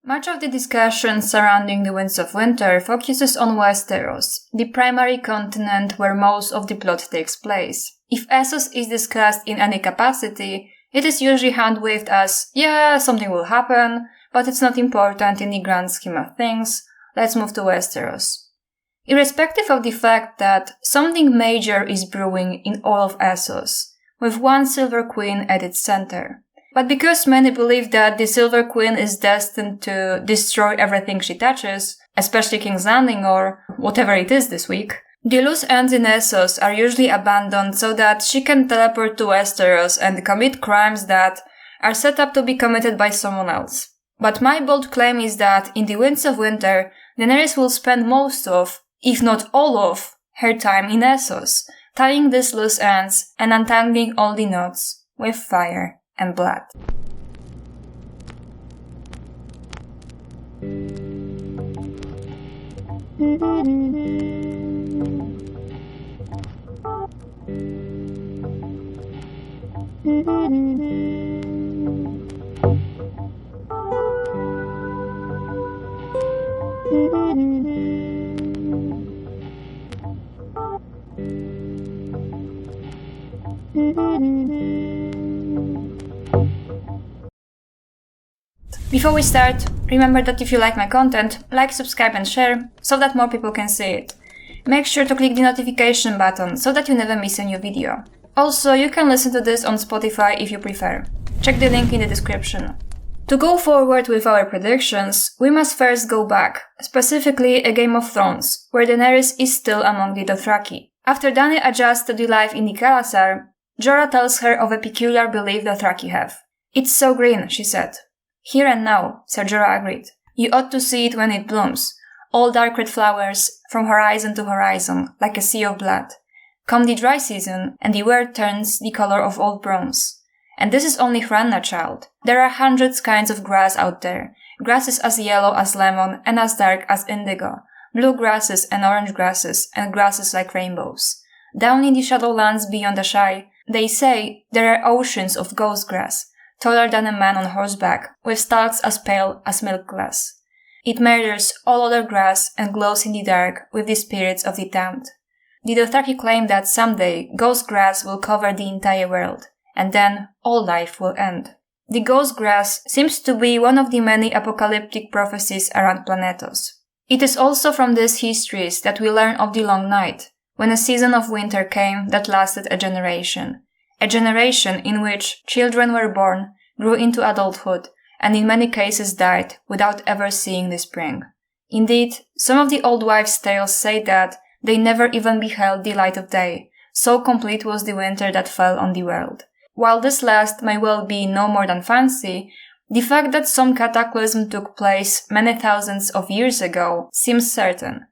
Much of the discussion surrounding the Winds of Winter focuses on Westeros, the primary continent where most of the plot takes place. If Essos is discussed in any capacity, it is usually hand-waved as, yeah, something will happen, but it's not important in the grand scheme of things, let's move to Westeros. Irrespective of the fact that something major is brewing in all of Essos, with one Silver Queen at its center. But because many believe that the Silver Queen is destined to destroy everything she touches, especially King's Landing or whatever it is this week, the loose ends in Essos are usually abandoned so that she can teleport to Westeros and commit crimes that are set up to be committed by someone else. But my bold claim is that in the Winds of Winter, Daenerys will spend most of, if not all of, her time in Essos, tying these loose ends and untangling all the knots with fire and blood. Before we start, remember that if you like my content, like, subscribe and share, so that more people can see it. Make sure to click the notification button, so that you never miss a new video. Also, you can listen to this on Spotify if you prefer. Check the link in the description. To go forward with our predictions, we must first go back, specifically a Game of Thrones, where Daenerys is still among the Dothraki. After Dany adjusts to the life in the Kalasar, Jorah tells her of a peculiar belief Dothraki have. "It's so green," she said. "Here and now," Ser Jorah agreed. "You ought to see it when it blooms. All dark red flowers, from horizon to horizon, like a sea of blood. Come the dry season, and the world turns the color of old bronze. And this is only Hranna, child. There are hundreds kinds of grass out there. Grasses as yellow as lemon and as dark as indigo. Blue grasses and orange grasses, and grasses like rainbows. Down in the shadowlands beyond Ahai, they say there are oceans of ghost grass, taller than a man on horseback, with stalks as pale as milk glass. It murders all other grass and glows in the dark with the spirits of the damned. The Dothraki claim that someday ghost grass will cover the entire world, and then all life will end. The ghost grass seems to be one of the many apocalyptic prophecies around Planetos. It is also from these histories that we learn of the Long Night, when a season of winter came that lasted a generation. A generation in which children were born, grew into adulthood, and in many cases died without ever seeing the spring. Indeed, some of the old wives' tales say that they never even beheld the light of day, so complete was the winter that fell on the world. While this last may well be no more than fancy, the fact that some cataclysm took place many thousands of years ago seems certain.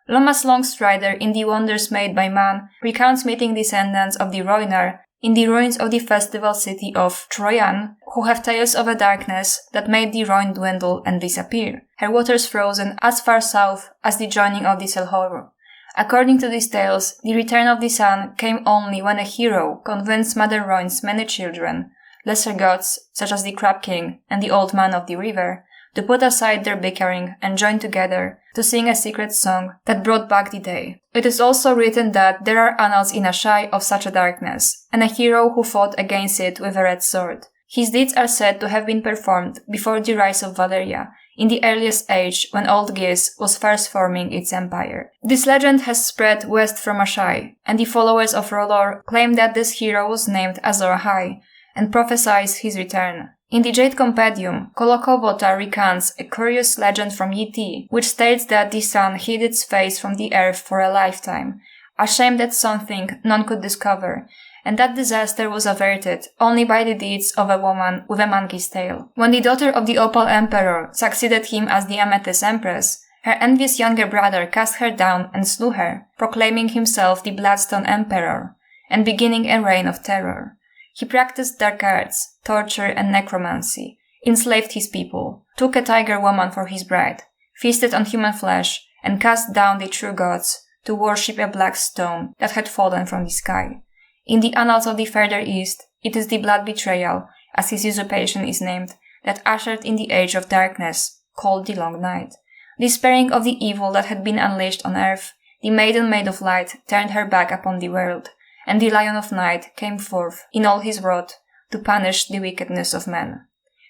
Lomas Longstrider in The Wonders Made by Man recounts meeting descendants of the Rhoynar in the ruins of the festival city of Troyan, who have tales of a darkness that made the Rhine dwindle and disappear, her waters frozen as far south as the joining of the Selhoru. According to these tales, the return of the sun came only when a hero convinced Mother Rhoyne's many children, lesser gods such as the Crab King and the Old Man of the River, to put aside their bickering and join together to sing a secret song that brought back the day. It is also written that there are annals in Ahai of such a darkness, and a hero who fought against it with a red sword. His deeds are said to have been performed before the rise of Valyria, in the earliest age when Old Gis was first forming its empire. This legend has spread west from Ahai, and the followers of R'hllor claim that this hero was named Azor Ahai, and prophesies his return. In the Jade Compendium, Kolokobota recounts a curious legend from Yi-Ti, which states that the sun hid its face from the earth for a lifetime, ashamed at something none could discover, and that disaster was averted only by the deeds of a woman with a monkey's tail. When the daughter of the Opal Emperor succeeded him as the Amethyst Empress, her envious younger brother cast her down and slew her, proclaiming himself the Bloodstone Emperor, and beginning a reign of terror. He practiced dark arts, torture and necromancy, enslaved his people, took a tiger woman for his bride, feasted on human flesh, and cast down the true gods to worship a black stone that had fallen from the sky. In the annals of the Further East, it is the blood betrayal, as his usurpation is named, that ushered in the Age of Darkness, called the Long Night. Despairing of the evil that had been unleashed on earth, the Maiden Maid of Light turned her back upon the world, and the Lion of Night came forth in all his wrath to punish the wickedness of men.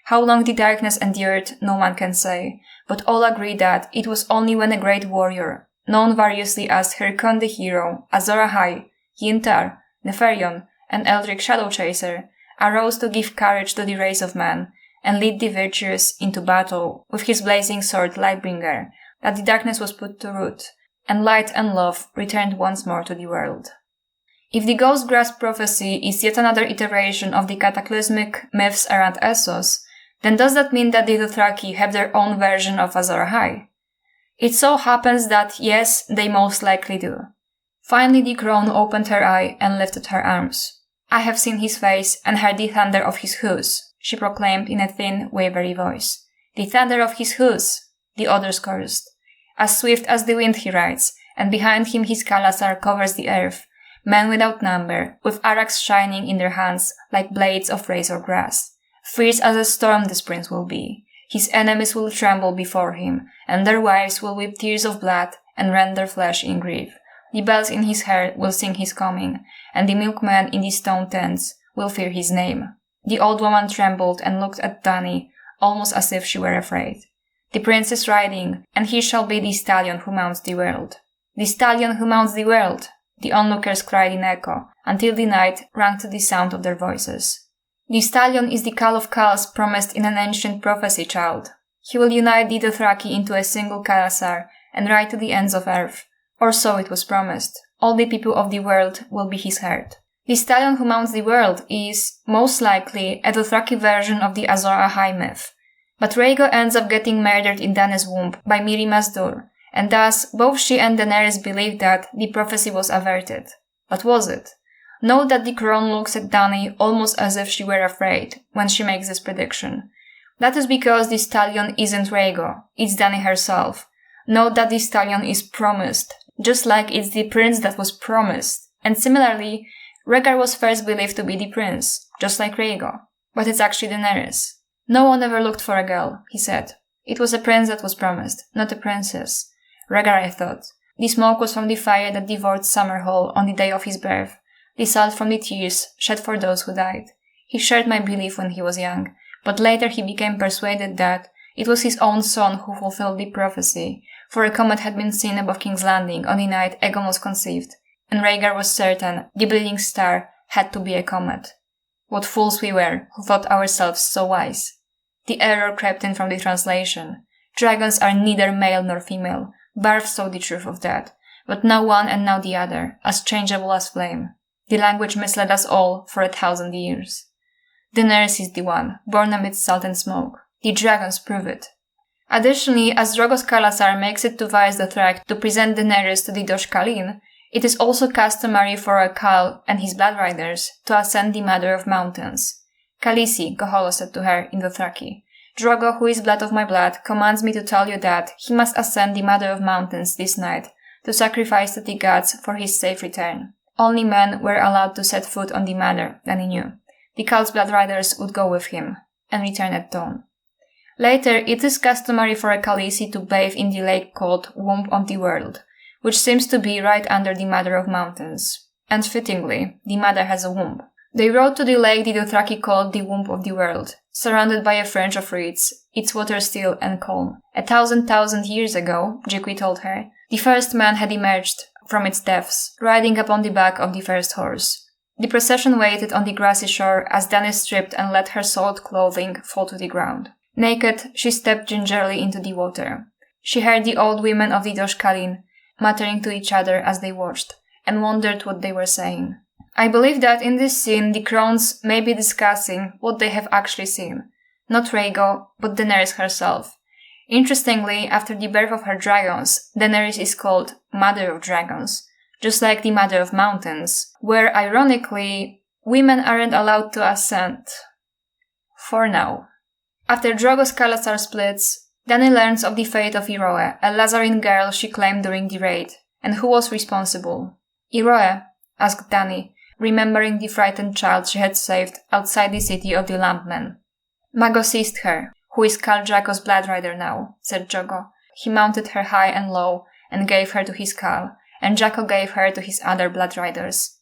How long the darkness endured, no man can say, but all agree that it was only when a great warrior, known variously as Hirkon the Hero, Azor Ahai, Yntar, Neferion, and Eldrick Shadow Chaser, arose to give courage to the race of man, and lead the virtuous into battle with his blazing sword Lightbringer, that the darkness was put to rout, and light and love returned once more to the world. If the Ghost Grass prophecy is yet another iteration of the cataclysmic myths around Essos, then does that mean that the Dothraki have their own version of Azor Ahai? It so happens that yes, they most likely do. Finally the crone opened her eye and lifted her arms. "I have seen his face and heard the thunder of his hoofs," she proclaimed in a thin, wavery voice. "The thunder of his hoofs," the others chorused. "As swift as the wind he rides, and behind him his Kalasar covers the earth, men without number, with araks shining in their hands like blades of razor grass. Fierce as a storm this prince will be. His enemies will tremble before him, and their wives will weep tears of blood and rend their flesh in grief. The bells in his hair will sing his coming, and the milkmen in the stone tents will fear his name." The old woman trembled and looked at Dany, almost as if she were afraid. "The prince is riding, and he shall be the stallion who mounts the world." "The stallion who mounts the world!" the onlookers cried in echo, until the night rang to the sound of their voices. "The stallion is the Khal of Khals promised in an ancient prophecy, child. He will unite the Dothraki into a single Kalasar and ride to the ends of earth. Or so it was promised. All the people of the world will be his herd. The stallion who mounts the world is, most likely, a Dothraki version of the Azor Ahai myth. But rhaegal ends up getting murdered in Dany's womb by Mirri Maz Duur, and thus both she and Daenerys believed that the prophecy was averted. But was it? Note that the crone looks at Dany almost as if she were afraid when she makes this prediction. That is because the stallion isn't Rhaegal, it's Dany herself. Note that the stallion is promised, just like it's the prince that was promised. And similarly, Rhaegar was first believed to be the prince, just like Rhaegal. But it's actually Daenerys. "No one ever looked for a girl," he said. "It was a prince that was promised, not a princess. Rhaegar, I thought. The smoke was from the fire that devoured Summerhall on the day of his birth, the salt from the tears shed for those who died. He shared my belief when he was young, but later he became persuaded that it was his own son who fulfilled the prophecy, for a comet had been seen above King's Landing on the night Aegon was conceived, and Rhaegar was certain the bleeding star had to be a comet. What fools we were, who thought ourselves so wise. The error crept in from the translation. Dragons are neither male nor female. Barth saw the truth of that, but now one and now the other, as changeable as flame. The language misled us all for 1,000 years. Daenerys is the one, born amidst salt and smoke. The dragons prove it. Additionally, as Drogo's Kalasar makes it to Vaes Dothrak to present Daenerys to the Dosh Khaleen, it is also customary for a Khal and his blood riders to ascend the Mother of Mountains. "Khaleesi," Goholo said to her in Dothraki, "Drogo, who is blood of my blood, commands me to tell you that he must ascend the Mother of Mountains this night to sacrifice to the gods for his safe return. Only men were allowed to set foot on the Mother, than he knew. The Khal's blood riders would go with him, and return at dawn. Later, it is customary for a Khaleesi to bathe in the lake called Womb of the World, which seems to be right under the Mother of Mountains. And fittingly, the Mother has a womb. They rode to the lake the Dothraki called the Womb of the World, surrounded by a fringe of reeds, its water still and calm. 1,000 years ago, Jiqui told her, the first man had emerged from its depths, riding upon the back of the first horse. The procession waited on the grassy shore as Dany stripped and let her soiled clothing fall to the ground. Naked, she stepped gingerly into the water. She heard the old women of the Dosh Khaleen muttering to each other as they watched, and wondered what they were saying. I believe that in this scene the crones may be discussing what they have actually seen. Not Rhaegal, but Daenerys herself. Interestingly, after the birth of her dragons, Daenerys is called Mother of Dragons, just like the Mother of Mountains, where, ironically, women aren't allowed to ascend. For now. After Drogo's Kalasar splits, Dany learns of the fate of Iroe, a Lazarin girl she claimed during the raid, and who was responsible. Iroe? Asked Dany, remembering the frightened child she had saved outside the city of the Lampmen. Mago seized her. "Who is Khal Draco's blood rider now?" said Jogo. He mounted her high and low, and gave her to his Khal, and Draco gave her to his other blood riders.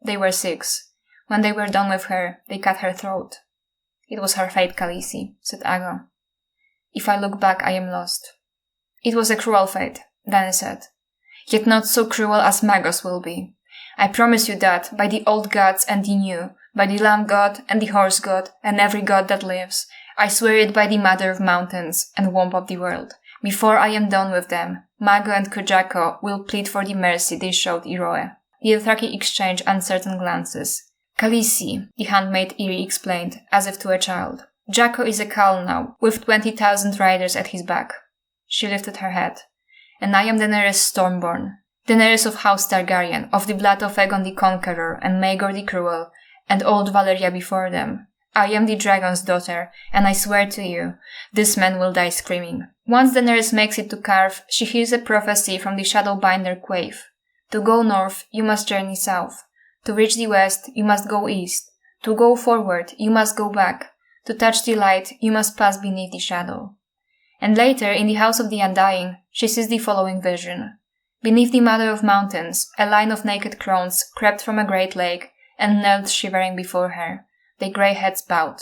They were 6. When they were done with her, they cut her throat. "It was her fate, Khaleesi," said Ago. "If I look back, I am lost." "It was a cruel fate," Dany said. "Yet not so cruel as Magos will be. I promise you that, by the old gods and the new, by the lamb god and the horse god and every god that lives, I swear it by the mother of mountains and womb of the world. Before I am done with them, Mago and Kujako will plead for the mercy they showed Iroe." The Dothraki exchanged uncertain glances. "Khaleesi," the handmaid Iri explained, as if to a child. "Draco is a Khal now, with 20,000 riders at his back." She lifted her head. "And I am Daenerys Stormborn, Daenerys of House Targaryen, of the blood of Aegon the Conqueror and Maegor the Cruel, and old Valyria before them. I am the dragon's daughter, and I swear to you, this man will die screaming." Once Daenerys makes it to Karth, she hears a prophecy from the Shadowbinder Quaithe. "To go north, you must journey south. To reach the west, you must go east. To go forward, you must go back. To touch the light, you must pass beneath the shadow." And later, in the House of the Undying, she sees the following vision. Beneath the Mother of Mountains, a line of naked crones crept from a great lake and knelt shivering before her. Their grey heads bowed.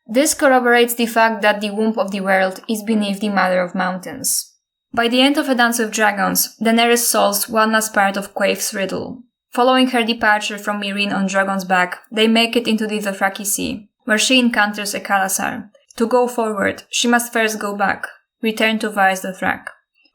This corroborates the fact that the womb of the world is beneath the Mother of Mountains. By the end of A Dance with Dragons, Daenerys solves one last part of Quaithe's riddle. Following her departure from Meereen on Drogon's back, they make it into the Dothraki Sea, where she encounters a Khalasar. To go forward, she must first go back, return to Vaes Dothrak.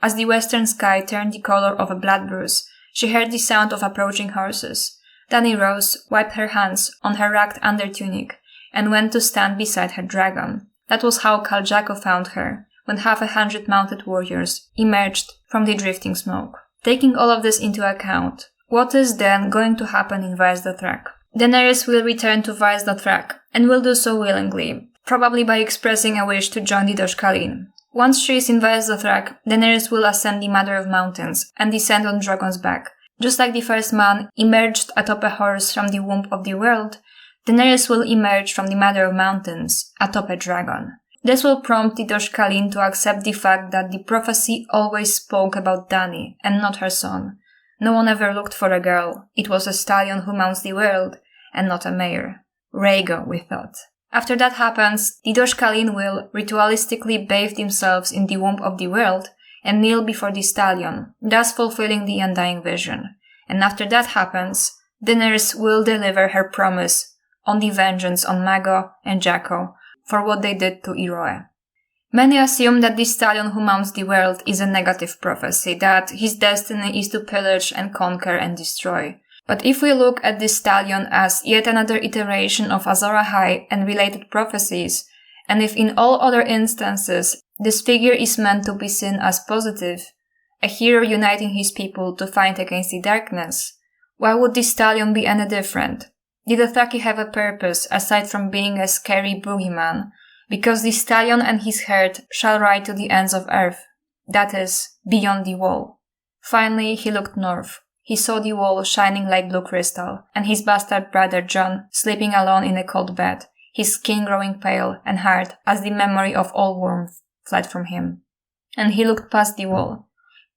As the western sky turned the color of a blood bruise, she heard the sound of approaching horses. Dany rose, wiped her hands on her ragged undertunic, and went to stand beside her dragon. That was how Khal Draco found her, when 100 mounted warriors emerged from the drifting smoke. Taking all of this into account, what is then going to happen in Vaes Dothrak? Daenerys will return to Vaes Dothrak, and will do so willingly, probably by expressing a wish to join the Doshkalin. Once she is in Vaes Dothrak, Daenerys will ascend the Mother of Mountains and descend on Drogon's back. Just like the first man emerged atop a horse from the womb of the world, Daenerys will emerge from the Mother of Mountains atop a dragon. This will prompt the Doshkalin to accept the fact that the prophecy always spoke about Dany and not her son. No one ever looked for a girl. It was a stallion who mounts the world, and not a mare. Rhaegal, we thought. After that happens, the Doshkalin will ritualistically bathe themselves in the womb of the world and kneel before the stallion, thus fulfilling the Undying Vision. And after that happens, Daenerys will deliver her promise on the vengeance on Mago and Draco for what they did to Iroe. Many assume that the stallion who mounts the world is a negative prophecy, that his destiny is to pillage and conquer and destroy. But if we look at this stallion as yet another iteration of Azor Ahai and related prophecies, and if in all other instances this figure is meant to be seen as positive, a hero uniting his people to fight against the darkness, why would this stallion be any different? The Dothraki have a purpose aside from being a scary boogeyman, because the stallion and his herd shall ride to the ends of earth, that is, beyond the wall. Finally, he looked north. He saw the wall shining like blue crystal, and his bastard brother Jon sleeping alone in a cold bed, his skin growing pale and hard as the memory of all warmth fled from him. And he looked past the wall,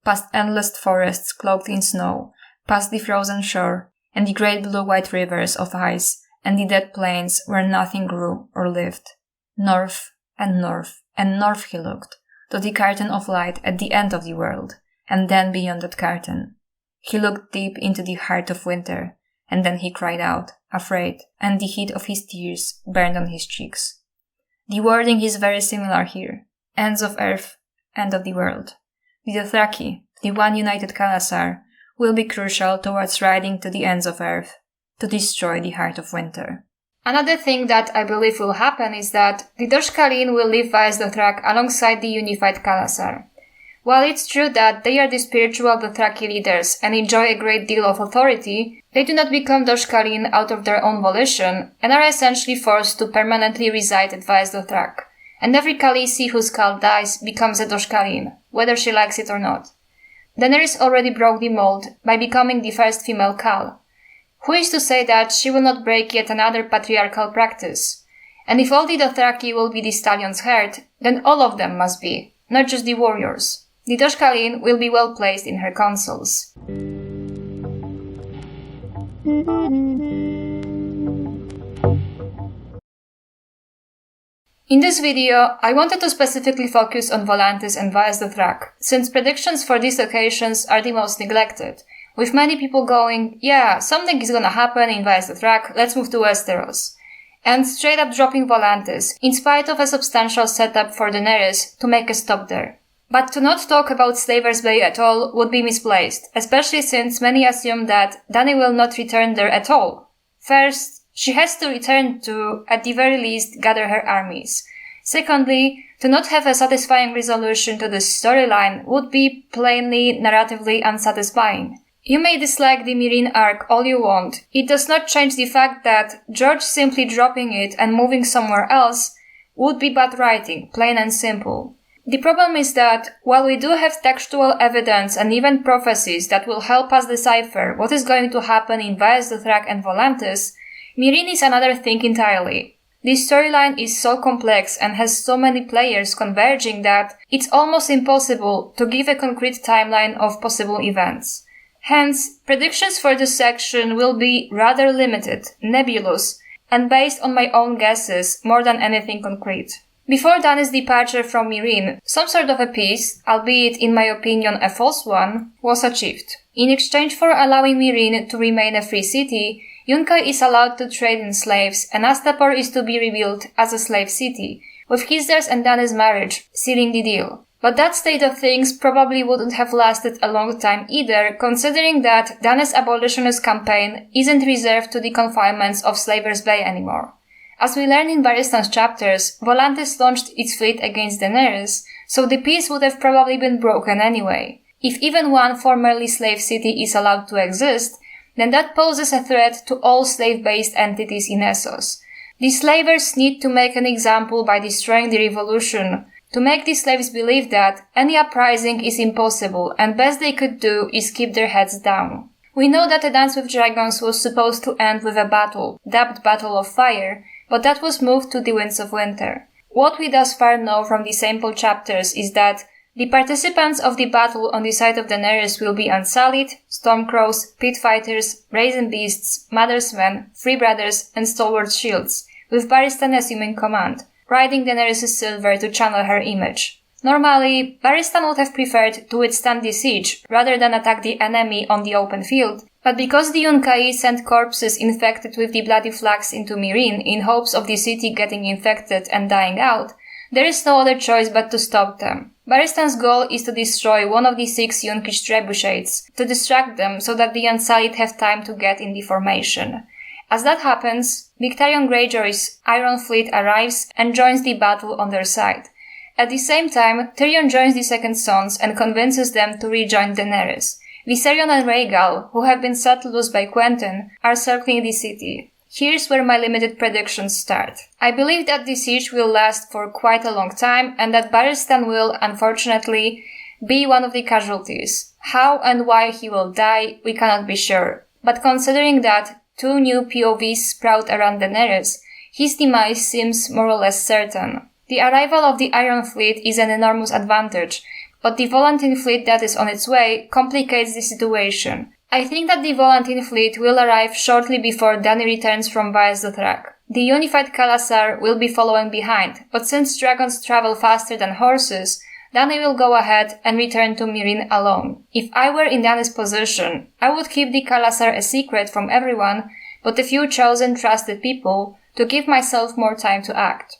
past endless forests cloaked in snow, past the frozen shore, and the great blue-white rivers of ice, and the dead plains where nothing grew or lived. North and north and north he looked, to the curtain of light at the end of the world, and then beyond that curtain. He looked deep into the heart of winter, and then he cried out, afraid, and the heat of his tears burned on his cheeks. The wording is very similar here. Ends of earth, end of the world. The Dothraki, the one united Khalasar, will be crucial towards riding to the ends of earth, to destroy the heart of winter. Another thing that I believe will happen is that the Doshkalin will leave Vaes Dothrak alongside the unified Khalasar. While it's true that they are the spiritual Dothraki leaders and enjoy a great deal of authority, they do not become Doshkalin out of their own volition and are essentially forced to permanently reside at Vaes Dothrak. And every Khaleesi whose Khal dies becomes a Doshkalin, whether she likes it or not. Daenerys already broke the mold by becoming the first female Khal. Who is to say that she will not break yet another patriarchal practice? And if all the Dothraki will be the stallion's herd, then all of them must be, not just the warriors. The Doshkalin will be well placed in her councils. In this video, I wanted to specifically focus on Volantis and Vaes Dothrak, since predictions for these locations are the most neglected, with many people going, yeah, something is gonna happen in Vaes Dothrak, let's move to Westeros, and straight up dropping Volantis, in spite of a substantial setup for Daenerys to make a stop there. But to not talk about Slavers Bay at all would be misplaced, especially since many assume that Dany will not return there at all. First, she has to return to, at the very least, gather her armies. Secondly, to not have a satisfying resolution to this storyline would be plainly narratively unsatisfying. You may dislike the meereen arc all you want, it does not change the fact that George simply dropping it and moving somewhere else would be bad writing, plain and simple. The problem is that, while we do have textual evidence and even prophecies that will help us decipher what is going to happen in Vaes Dothrak and Volantis, meereen is another thing entirely. This storyline is so complex and has so many players converging that it's almost impossible to give a concrete timeline of possible events. Hence, predictions for this section will be rather limited, nebulous, and based on my own guesses more than anything concrete. Before Dany's departure from meereen, some sort of a peace, albeit in my opinion a false one, was achieved. In exchange for allowing meereen to remain a free city, Yunkai is allowed to trade in slaves, and Astapor is to be rebuilt as a slave city, with Hizdar's and Dany's marriage sealing the deal. But that state of things probably wouldn't have lasted a long time either, considering that Dany's abolitionist campaign isn't reserved to the confinements of Slavers Bay anymore. As we learn in Barristan's chapters, Volantis launched its fleet against Daenerys, so the peace would have probably been broken anyway. If even one formerly slave city is allowed to exist, then that poses a threat to all slave-based entities in Essos. The slavers need to make an example by destroying the revolution, to make the slaves believe that any uprising is impossible and best they could do is keep their heads down. We know that a Dance with Dragons was supposed to end with a battle, dubbed Battle of Fire, but that was moved to the Winds of Winter. What we thus far know from the sample chapters is that the participants of the battle on the side of Daenerys will be Unsullied, Stormcrows, Pit Fighters, Brazen Beasts, Mother's Men, Free Brothers, and Stalwart Shields, with Barristan assuming command, riding Daenerys' silver to channel her image. Normally, Barristan would have preferred to withstand the siege rather than attack the enemy on the open field, but because the Yunkai sent corpses infected with the bloody flags into meereen in hopes of the city getting infected and dying out, there is no other choice but to stop them. Barristan's goal is to destroy one of the 6 Yunkish trebuchets, to distract them so that the Unsullied have time to get in the formation. As that happens, Victarion Greyjoy's Iron Fleet arrives and joins the battle on their side. At the same time, Tyrion joins the Second Sons and convinces them to rejoin Daenerys. Viserion and Rhaegal, who have been set loose by Quentyn, are circling the city. Here's where my limited predictions start. I believe that the siege will last for quite a long time and that Barristan will, unfortunately, be one of the casualties. How and why he will die, we cannot be sure. But considering that 2 new POVs sprout around Daenerys, his demise seems more or less certain. The arrival of the Iron Fleet is an enormous advantage, but the Volantin fleet that is on its way complicates the situation. I think that the Volantin fleet will arrive shortly before Dany returns from Vaes Dothrak. The unified Khalasar will be following behind, but since dragons travel faster than horses, Dany will go ahead and return to meereen alone. If I were in Dany's position, I would keep the Khalasar a secret from everyone but a few chosen trusted people to give myself more time to act.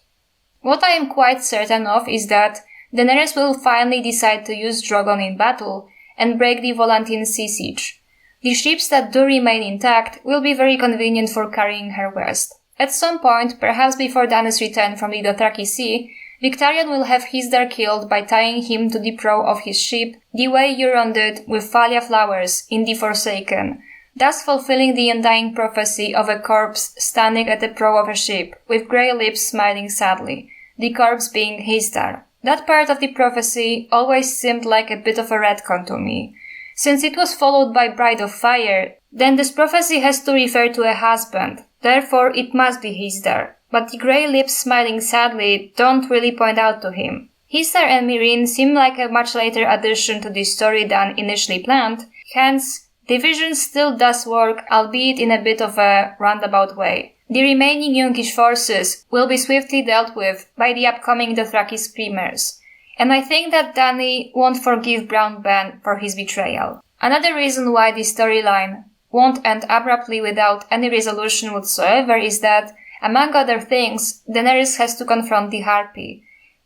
What I am quite certain of is that Daenerys will finally decide to use drogon in battle and break the Volantin sea siege. The ships that do remain intact will be very convenient for carrying her west. At some point, perhaps before Dany's return from the Dothraki Sea, Victarion will have Hizdar killed by tying him to the prow of his ship, the way Euron did with Thalia flowers in The Forsaken, thus fulfilling the undying prophecy of a corpse standing at the prow of a ship, with grey lips smiling sadly, the corpse being Hizdar. That part of the prophecy always seemed like a bit of a retcon to me. Since it was followed by Bride of Fire, then this prophecy has to refer to a husband, therefore it must be Hizdar. but the grey lips smiling sadly don't really point out to him. Hisar and meereen seem like a much later addition to the story than initially planned, hence, division still does work, albeit in a bit of a roundabout way. The remaining youngish forces will be swiftly dealt with by the upcoming Dothraki screamers, and I think that Dany won't forgive Brown Ben for his betrayal. Another reason why the storyline won't end abruptly without any resolution whatsoever is that, among other things, Daenerys has to confront the Harpy.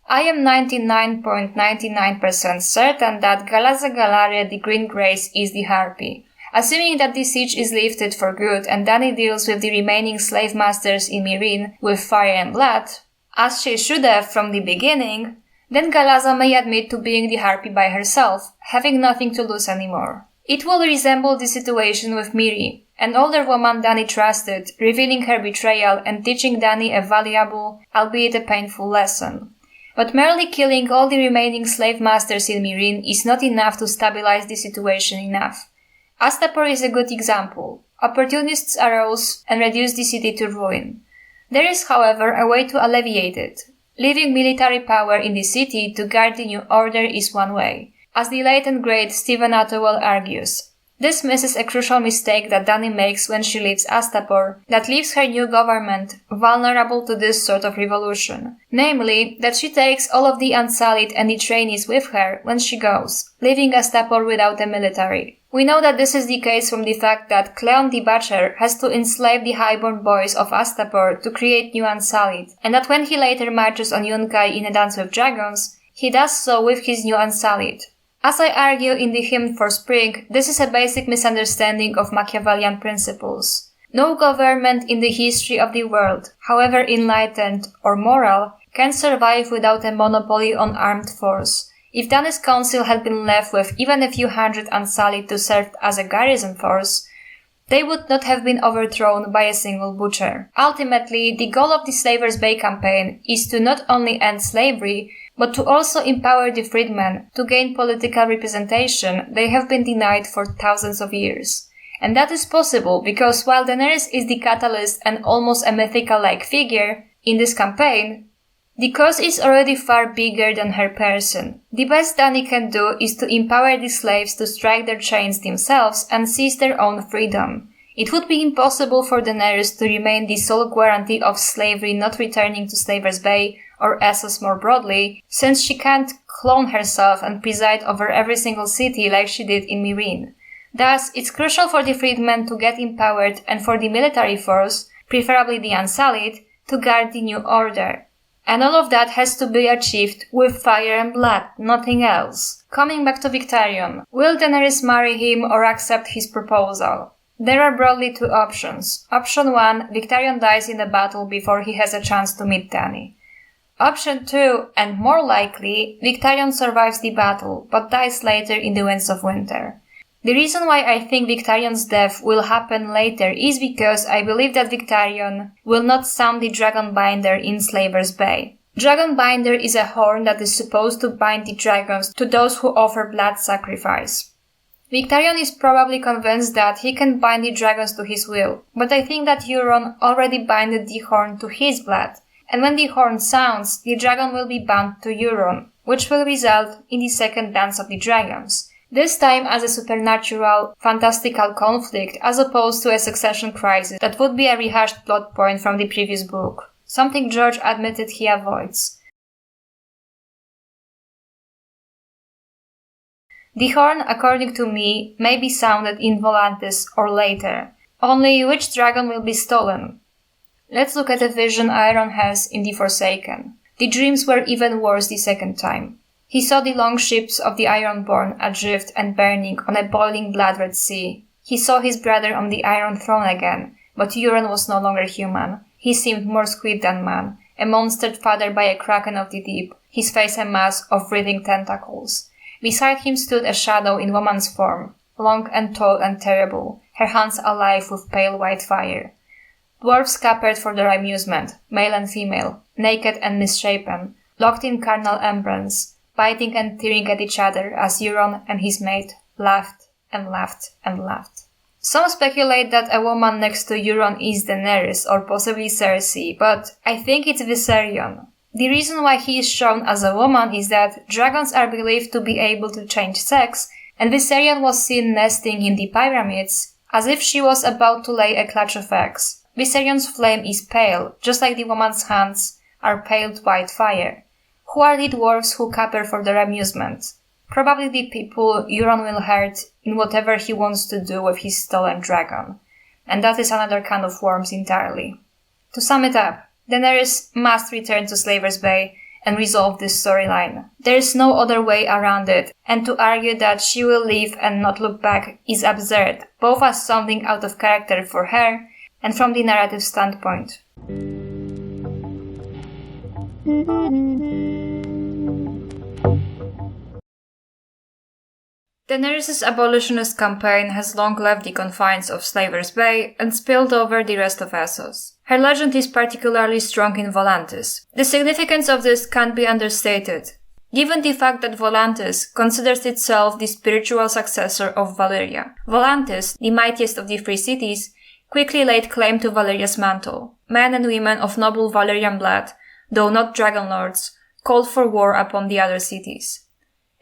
I am 99.99% certain that Galaza Galaria the Green Grace is the Harpy. Assuming that the siege is lifted for good and Dany deals with the remaining slave masters in Meereen with fire and blood, as she should have from the beginning, then Galaza may admit to being the Harpy by herself, having nothing to lose anymore. It will resemble the situation with Miri, an older woman Dany trusted, revealing her betrayal and teaching Dany a valuable, albeit a painful lesson. But merely killing all the remaining slave masters in Meereen is not enough to stabilize the situation enough. Astapor is a good example. Opportunists arose and reduced the city to ruin. There is, however, a way to alleviate it. Leaving military power in the city to guard the new order is one way. As the late and great Stephen Attewell argues, this misses a crucial mistake that Dany makes when she leaves Astapor that leaves her new government vulnerable to this sort of revolution. Namely, that she takes all of the Unsullied and the trainees with her when she goes, leaving Astapor without a military. We know that this is the case from the fact that Cleon the Butcher has to enslave the highborn boys of Astapor to create new Unsullied, and that when he later marches on Yunkai in A Dance with Dragons, he does so with his new Unsullied. As I argue in the Hymn for Spring, this is a basic misunderstanding of Machiavellian principles. No government in the history of the world, however enlightened or moral, can survive without a monopoly on armed force. If Dany's council had been left with even a few hundred Unsullied to serve as a garrison force, they would not have been overthrown by a single butcher. Ultimately, the goal of the Slavers' Bay campaign is to not only end slavery, but to also empower the freedmen to gain political representation they have been denied for thousands of years. And that is possible because while Daenerys is the catalyst and almost a mythical-like figure in this campaign, the cause is already far bigger than her person. The best Dany can do is to empower the slaves to strike their chains themselves and seize their own freedom. It would be impossible for Daenerys to remain the sole guarantee of slavery not returning to Slavers' Bay or Essos more broadly, since she can't clone herself and preside over every single city like she did in Meereen. Thus, it's crucial for the freedmen to get empowered and for the military force, preferably the Unsullied, to guard the new order. And all of that has to be achieved with fire and blood, nothing else. Coming back to Victarion, will Daenerys marry him or accept his proposal? There are broadly two options. Option 1, Victarion dies in the battle before he has a chance to meet Dany. Option 2, and more likely, Victarion survives the battle, but dies later in the Winds of Winter. The reason why I think Victarion's death will happen later is because I believe that Victarion will not sound the Dragon Binder in Slavers' Bay. Dragon Binder is a horn that is supposed to bind the dragons to those who offer blood sacrifice. Victarion is probably convinced that he can bind the dragons to his will, but I think that Euron already binded the horn to his blood. And when the horn sounds, the dragon will be bound to Euron, which will result in the second Dance of the Dragons. This time as a supernatural, fantastical conflict as opposed to a succession crisis that would be a rehashed plot point from the previous book, something George admitted he avoids. The horn, according to me, may be sounded in Volantis or later. Only which dragon will be stolen? Let's look at a vision Euron has in The Forsaken. The dreams were even worse the second time. He saw the long ships of the Ironborn adrift and burning on a boiling blood-red sea. He saw his brother on the Iron Throne again, but Euron was no longer human. He seemed more squid than man, a monster fathered by a kraken of the deep, his face a mass of writhing tentacles. Beside him stood a shadow in woman's form, long and tall and terrible, her hands alive with pale white fire. Dwarfs capered for their amusement, male and female, naked and misshapen, locked in carnal embrace, biting and tearing at each other as Euron and his mate laughed and laughed and laughed. Some speculate that a woman next to Euron is Daenerys or possibly Cersei, but I think it's Viserion. The reason why he is shown as a woman is that dragons are believed to be able to change sex, and Viserion was seen nesting in the pyramids as if she was about to lay a clutch of eggs. Viserion's flame is pale, just like the woman's hands are pale white fire. Who are the dwarves who caper for their amusement? Probably the people Euron will hurt in whatever he wants to do with his stolen dragon. And that is another can of worms entirely. To sum it up, Daenerys must return to Slaver's Bay and resolve this storyline. There is no other way around it, and to argue that she will leave and not look back is absurd, both as something out of character for her and from the narrative standpoint. Daenerys' abolitionist campaign has long left the confines of Slaver's Bay and spilled over the rest of Essos. Her legend is particularly strong in Volantis. The significance of this can't be understated, given the fact that Volantis considers itself the spiritual successor of Valyria. Volantis, the mightiest of the three cities, quickly laid claim to Valyria's mantle. Men and women of noble Valyrian blood, though not dragon lords, called for war upon the other cities.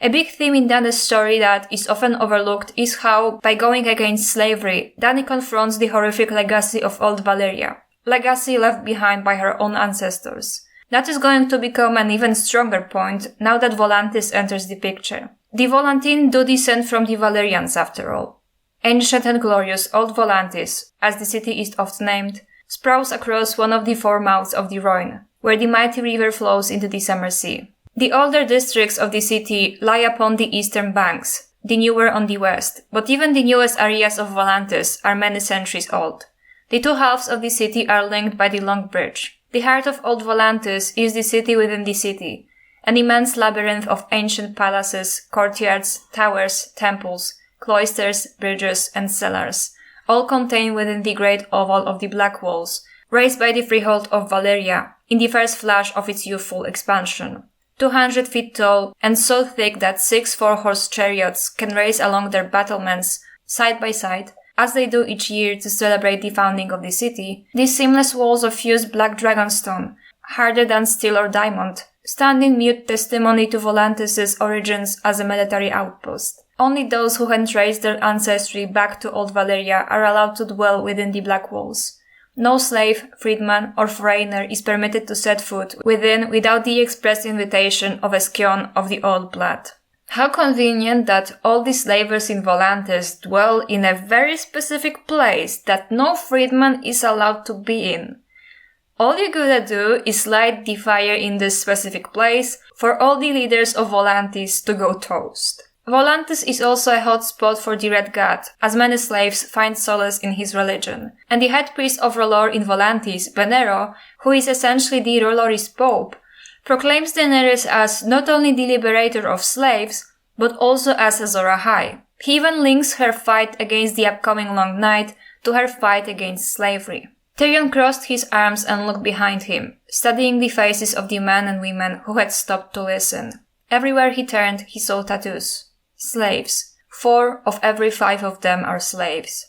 A big theme in Dany's story that is often overlooked is how, by going against slavery, Dany confronts the horrific legacy of old Valyria, legacy left behind by her own ancestors. That is going to become an even stronger point now that Volantis enters the picture. The Volantene do descend from the Valyrians after all. Ancient and glorious old Volantis, as the city is often named, sprawls across one of the four mouths of the Rhine, where the mighty river flows into the summer sea. The older districts of the city lie upon the eastern banks, the newer on the west, but even the newest areas of Volantis are many centuries old. The two halves of the city are linked by the Long Bridge. The heart of old Volantis is the city within the city, an immense labyrinth of ancient palaces, courtyards, towers, temples, cloisters, bridges, and cellars, all contained within the great oval of the Black Walls, raised by the freehold of Valyria in the first flash of its youthful expansion. 200 feet tall and so thick that 6 four-horse chariots can race along their battlements side by side, as they do each year to celebrate the founding of the city, these seamless walls of fused black dragonstone, harder than steel or diamond, stand in mute testimony to Volantis' origins as a military outpost. Only those who can trace their ancestry back to old Valyria are allowed to dwell within the Black Walls. No slave, freedman, or foreigner is permitted to set foot within without the express invitation of a scion of the old blood. How convenient that all the slavers in Volantis dwell in a very specific place that no freedman is allowed to be in. All you gotta do is light the fire in this specific place for all the leaders of Volantis to go toast. Volantis is also a hot spot for the Red God, as many slaves find solace in his religion, and the head priest of R'hllor in Volantis, Benero, who is essentially the R'hllorese pope, proclaims Daenerys as not only the liberator of slaves, but also as Azor Ahai. He even links her fight against the upcoming Long Night to her fight against slavery. Tyrion crossed his arms and looked behind him, studying the faces of the men and women who had stopped to listen. Everywhere he turned, he saw tattoos. Slaves. 4 of every 5 of them are slaves.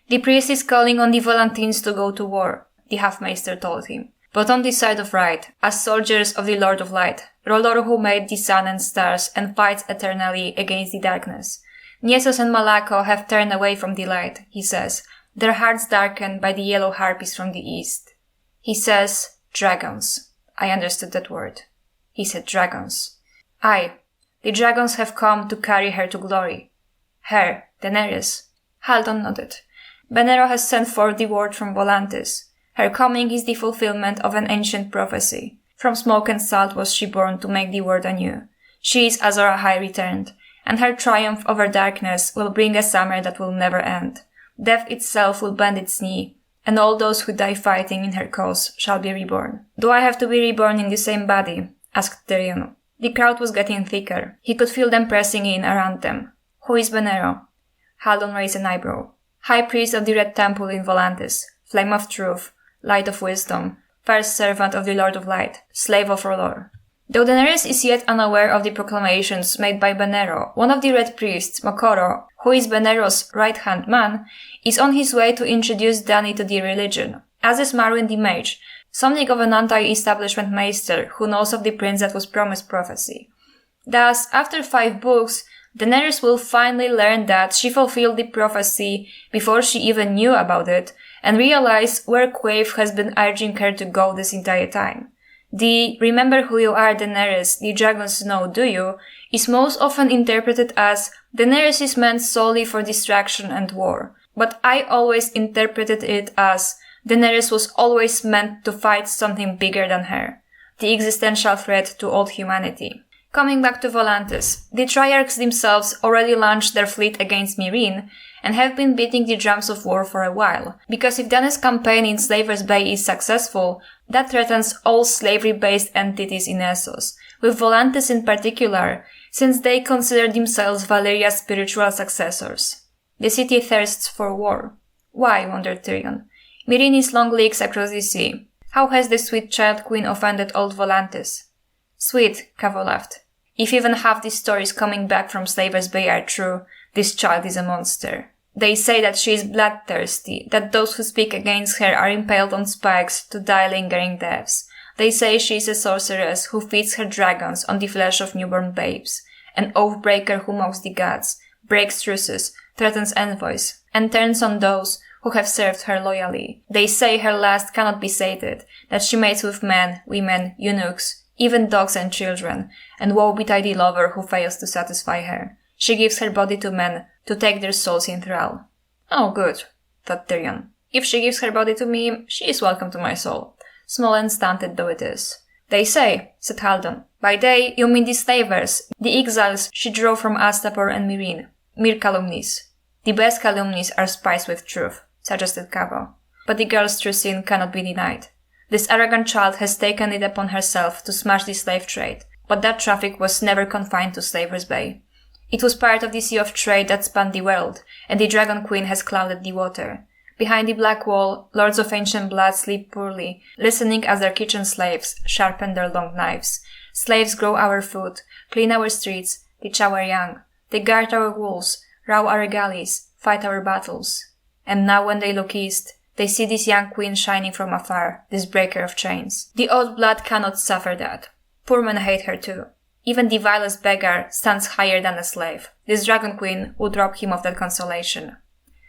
The priest is calling on the Volantenes to go to war, the Half-Maester told him, but on the side of right, as soldiers of the Lord of Light, R'hllor who made the sun and stars and fights eternally against the darkness. Nessos and Malako have turned away from the light, he says, their hearts darkened by the yellow harpies from the east. He says, dragons. I understood that word. He said dragons. Aye. The dragons have come to carry her to glory. Her, Daenerys. Haldon nodded. Benero has sent forth the word from Volantis. Her coming is the fulfillment of an ancient prophecy. From smoke and salt was she born to make the world anew. She is Azor Ahai returned, and her triumph over darkness will bring a summer that will never end. Death itself will bend its knee, and all those who die fighting in her cause shall be reborn. Do I have to be reborn in the same body? Asked Tyrion. The crowd was getting thicker. He could feel them pressing in around them. Who is Benero? Haldon raised an eyebrow. High priest of the Red Temple in Volantis, flame of truth, light of wisdom, first servant of the Lord of Light, slave of R'hllor. Though Daenerys is yet unaware of the proclamations made by Benero, one of the Red Priests, Mokoro, who is Benero's right-hand man, is on his way to introduce Dany to the religion, as is Marwyn the Mage, something of an anti-establishment maester who knows of the prince that was promised prophecy. Thus, after 5 books, Daenerys will finally learn that she fulfilled the prophecy before she even knew about it, and realize where Quaithe has been urging her to go this entire time. The "remember who you are, Daenerys, the dragons know, do you?" is most often interpreted as Daenerys is meant solely for distraction and war, but I always interpreted it as Daenerys was always meant to fight something bigger than her, the existential threat to all humanity. Coming back to Volantis, the Triarchs themselves already launched their fleet against Meereen and have been beating the drums of war for a while, because if Dany's campaign in Slaver's Bay is successful, that threatens all slavery-based entities in Essos, with Volantis in particular, since they consider themselves Valeria's spiritual successors. The city thirsts for war. Why, wondered Tyrion. Meereen is long leagues across the sea. How has the sweet child queen offended old Volantis? Sweet, Cavo laughed. If even half the stories coming back from Slaver's Bay are true, this child is a monster. They say that she is bloodthirsty, that those who speak against her are impaled on spikes to die lingering deaths. They say she is a sorceress who feeds her dragons on the flesh of newborn babes, an oath-breaker who mocks the gods, breaks truces, threatens envoys, and turns on those who have served her loyally. They say her lust cannot be sated, that she mates with men, women, eunuchs, even dogs and children, and woe betide the lover who fails to satisfy her. She gives her body to men to take their souls in thrall. Oh, good, thought Tyrion. If she gives her body to me, she is welcome to my soul, small and stunted though it is. They say, said Haldon. By day, you mean the slavers, the exiles she drove from Astapor and Meereen. Mere calumnies. The best calumnies are spiced with truth, suggested Cabo. But the girl's true sin cannot be denied. This arrogant child has taken it upon herself to smash the slave trade, but that traffic was never confined to Slaver's Bay. It was part of the sea of trade that spanned the world, and the Dragon Queen has clouded the water. Behind the black wall, lords of ancient blood sleep poorly, listening as their kitchen slaves sharpen their long knives. Slaves grow our food, clean our streets, teach our young. They guard our walls, row our galleys, fight our battles. And now when they look east, they see this young queen shining from afar, this breaker of chains. The old blood cannot suffer that. Poor men hate her too. Even the vilest beggar stands higher than a slave. This dragon queen would rob him of that consolation.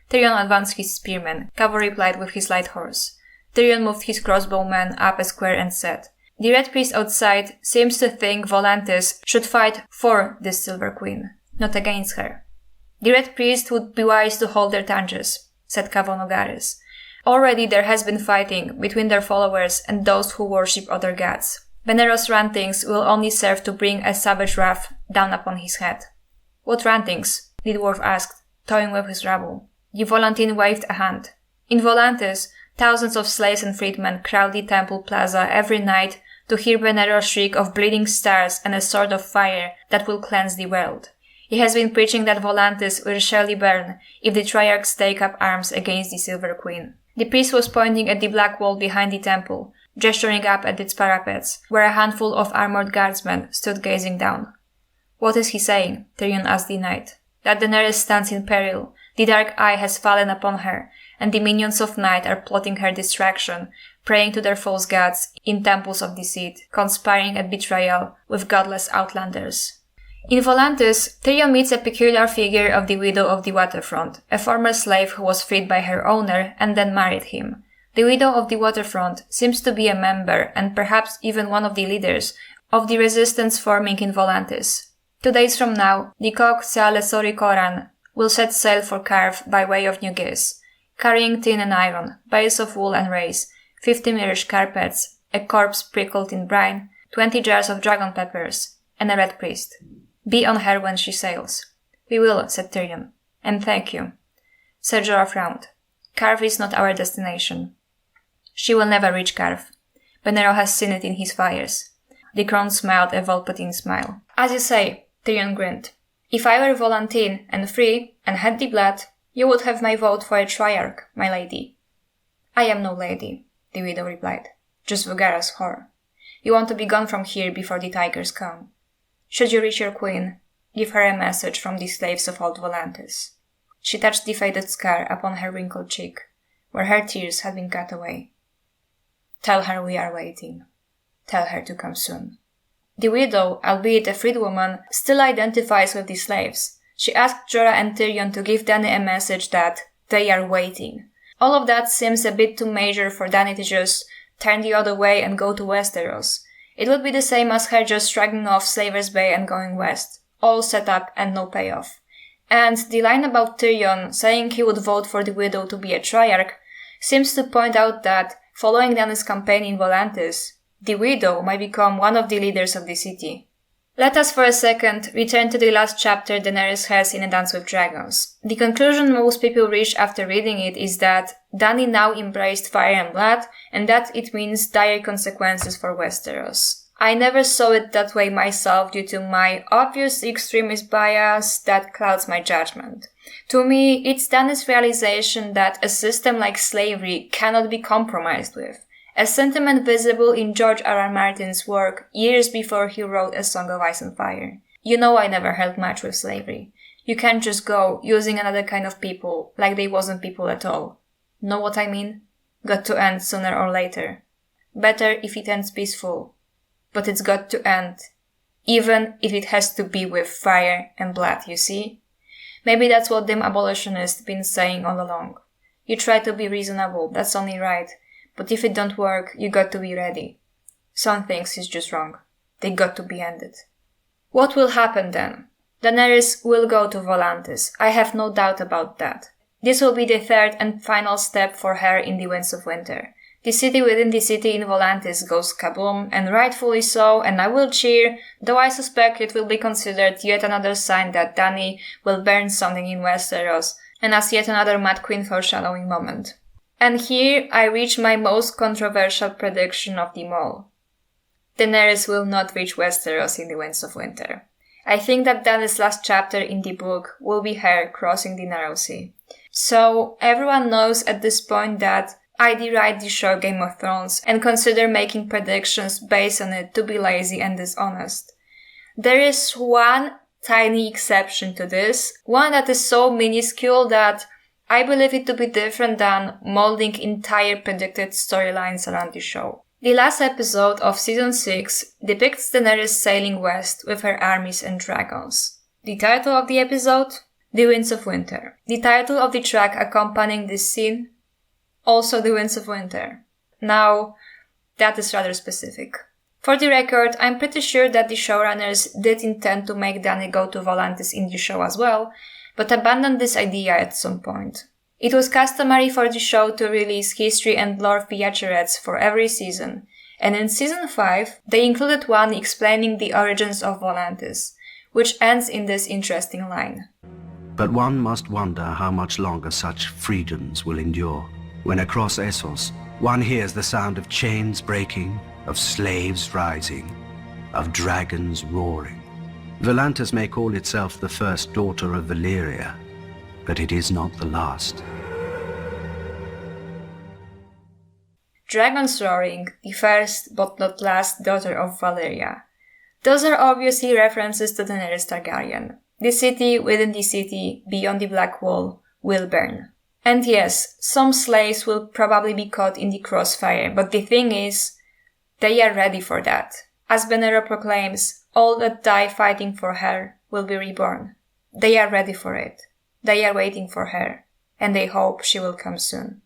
Tyrion advanced his spearmen. Cavo replied with his light horse. Tyrion moved his crossbowmen up a square and said, The Red Priest outside seems to think Volantis should fight for this Silver Queen, not against her. The Red Priest would be wise to hold their tongues, said Cavo Nogaris. Already there has been fighting between their followers and those who worship other gods. Benero's rantings will only serve to bring a savage wrath down upon his head. What rantings? The dwarf asked, toying with his rabble. The Volantin waved a hand. In Volantis, thousands of slaves and freedmen crowd the temple plaza every night to hear Benero shriek of bleeding stars and a sword of fire that will cleanse the world. He has been preaching that Volantis will surely burn if the Triarchs take up arms against the Silver Queen. The priest was pointing at the black wall behind the temple, gesturing up at its parapets, where a handful of armored guardsmen stood gazing down. What is he saying? Tyrion asked the knight. That Daenerys stands in peril, the dark eye has fallen upon her, and the minions of night are plotting her destruction, praying to their false gods in temples of deceit, conspiring at betrayal with godless outlanders. In Volantis, Tyrion meets a peculiar figure of the widow of the waterfront, a former slave who was freed by her owner and then married him. The widow of the waterfront seems to be a member, and perhaps even one of the leaders, of the resistance forming in Volantis. 2 days from now, the Kok Sealesori Koran will set sail for Carve by way of New Gis, carrying tin and iron, bales of wool and rays, 50 Mirish carpets, a corpse prickled in brine, 20 jars of dragon peppers, and a red priest. Be on her when she sails. We will, said Tyrion. And thank you. Ser Jorah frowned. Carve is not our destination. She will never reach Carve. Benero has seen it in his fires. The crone smiled a Volpatine smile. As you say, Tyrion grinned. If I were Volantin and free and had the blood, you would have my vote for a Triarch, my lady. I am no lady, the widow replied. Just Vogara's whore. You want to be gone from here before the tigers come. Should you reach your queen, give her a message from the slaves of old Volantis." She touched the faded scar upon her wrinkled cheek, where her tears had been cut away. "Tell her we are waiting. Tell her to come soon." The widow, albeit a freed woman, still identifies with the slaves. She asked Jorah and Tyrion to give Dany a message that they are waiting. All of that seems a bit too major for Dany to just turn the other way and go to Westeros. It would be the same as her just shrugging off Slaver's Bay and going west. All set up and no payoff. And the line about Tyrion saying he would vote for the widow to be a triarch seems to point out that, following Dany's campaign in Volantis, the widow might become one of the leaders of the city. Let us for a second return to the last chapter Daenerys has in A Dance with Dragons. The conclusion most people reach after reading it is that Dany now embraced fire and blood, and that it means dire consequences for Westeros. I never saw it that way myself due to my obvious extremist bias that clouds my judgment. To me, it's Dany's realization that a system like slavery cannot be compromised with. A sentiment visible in George R.R. Martin's work years before he wrote A Song of Ice and Fire. You know I never held much with slavery. You can't just go using another kind of people like they wasn't people at all. Know what I mean? Got to end sooner or later. Better if it ends peaceful. But it's got to end. Even if it has to be with fire and blood, you see? Maybe that's what them abolitionists been saying all along. You try to be reasonable, that's only right. But if it don't work, you got to be ready. Some things is just wrong. They got to be ended. What will happen then? Daenerys will go to Volantis. I have no doubt about that. This will be the third and final step for her in the Winds of Winter. The city within the city in Volantis goes kaboom, and rightfully so, and I will cheer, though I suspect it will be considered yet another sign that Dany will burn something in Westeros, and as yet another Mad Queen foreshadowing moment. And here I reach my most controversial prediction of them all. Daenerys will not reach Westeros in the Winds of Winter. I think that Dany's last chapter in the book will be her crossing the Narrow Sea. So everyone knows at this point that I deride the show Game of Thrones and consider making predictions based on it to be lazy and dishonest. There is one tiny exception to this, one that is so minuscule that I believe it to be different than molding entire predicted storylines around the show. The last episode of Season 6 depicts Daenerys sailing west with her armies and dragons. The title of the episode? The Winds of Winter. The title of the track accompanying this scene? Also The Winds of Winter. Now, that is rather specific. For the record, I'm pretty sure that the showrunners did intend to make Dany go to Volantis in the show as well, but abandoned this idea at some point. It was customary for the show to release history and lore featurettes for every season, and in Season 5, they included one explaining the origins of Volantis, which ends in this interesting line. But one must wonder how much longer such freedoms will endure, when across Essos, one hears the sound of chains breaking, of slaves rising, of dragons roaring. Volantis may call itself the first daughter of Valyria, but it is not the last. Dragons roaring, the first but not last daughter of Valyria. Those are obviously references to Daenerys Targaryen. The city within the city, beyond the Black Wall, will burn. And yes, some slaves will probably be caught in the crossfire, but the thing is, they are ready for that. As Benero proclaims, all that die fighting for her will be reborn. They are ready for it. They are waiting for her, and they hope she will come soon.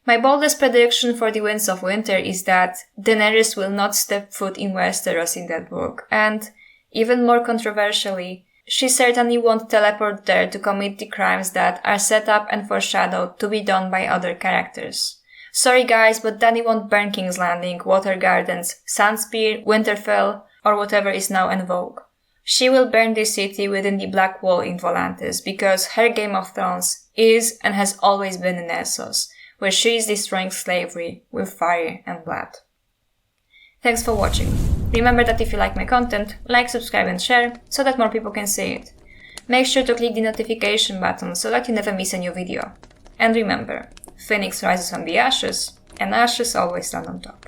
My boldest prediction for the Winds of Winter is that Daenerys will not step foot in Westeros in that book, and, even more controversially, she certainly won't teleport there to commit the crimes that are set up and foreshadowed to be done by other characters. Sorry guys, but Dany won't burn King's Landing, Water Gardens, Sunspear, Winterfell, or whatever is now en vogue. She will burn the city within the Black Wall in Volantis, because her Game of Thrones is and has always been in Essos, where she is destroying slavery with fire and blood. Thanks for watching. Remember that if you like my content, like, subscribe and share, so that more people can see it. Make sure to click the notification button so that you never miss a new video. And remember, Phoenix rises from the ashes, and ashes always stand on top.